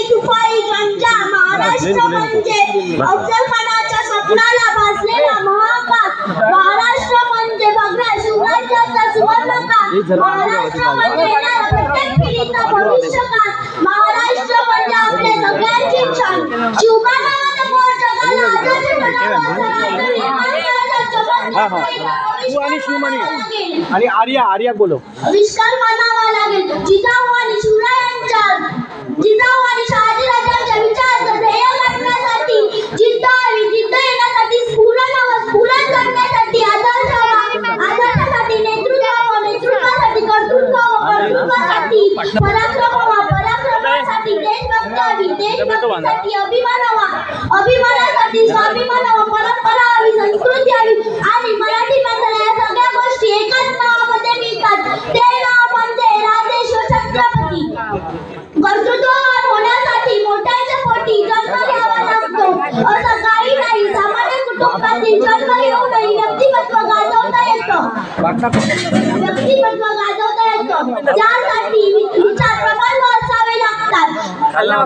केली तुफाई गंजा महाराष्ट्र म्हणजे अफजल खानाच्या स्वप्नाला भासलेला महाकाश महाराष्ट्र म्हणजे भगव्या शिवराज्याचा सुवर्णकाळ महाराष्ट्र म्हणजे येणारा प्रत्येक पिढीचा भविष्यकाळ महाराष्ट्र म्हणजे आपल्या सगळ्यांची क्षण शिवबा नावाचा मोर जगाला आजचे आणि आर्या बोलो आविष्कार मानावा लागेल जिजाऊ आणि शिवरायांच्या जिजाऊ आणि शहाजीराजांच्या विचारांचं ध्येय गाठण्यासाठी जिद्द हवी जिद्द येण्यासाठी स्फुरण करण्यासाठी आदर्शासाठी नेतृत्वासाठी कर्तृत्वासाठी पराक्रमासाठी देशभक्ती हवी देशभक्तीसाठी अभिमानासाठी स्वाभिमान हवा परंपरा हवी संस्कृती हवी आणि मराठी माणसाला या सगळ्या गोष्टी एकाच नावामध्ये मिळतात ते नाव म्हणजे राजेश्वर छत्रपती कर्तृत्ववान होण्यासाठी मोठ्यांच्या पोटी जन्म घ्यावा लागतो असं काही नाही सामान्य कुटुंबातील जन्म घेऊनही व्यक्तिमत्व गाजवता येतं त्यासाठी विचार प्रबल असावे लागतात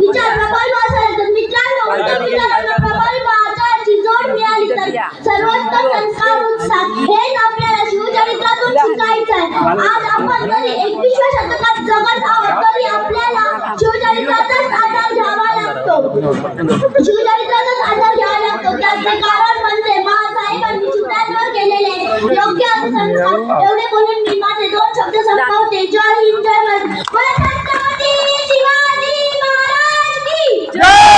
विचार प्रबल असेल तर मित्रांनो विचारांना प्रबल आचाराची जोड मिळाली तर सर्वोत्तम संस्कार उत्साह हेच आपल्याला शिवचरित्रातून शिकायचं आहे आज आपण जरी 21व्या शतकात जगत आहोत तरी आपल्याला शिवचरित्राचाच आधार घ्यावा लागतो त्याचे कारण म्हणजे महासाहेबांनी शिवरायांवर केलेले योग्य संस्कार एवढे बोलून मी माझे 2 शब्द संपवते जय हिंद जय भारत छत्रपती शिवाजी महाराज की जय।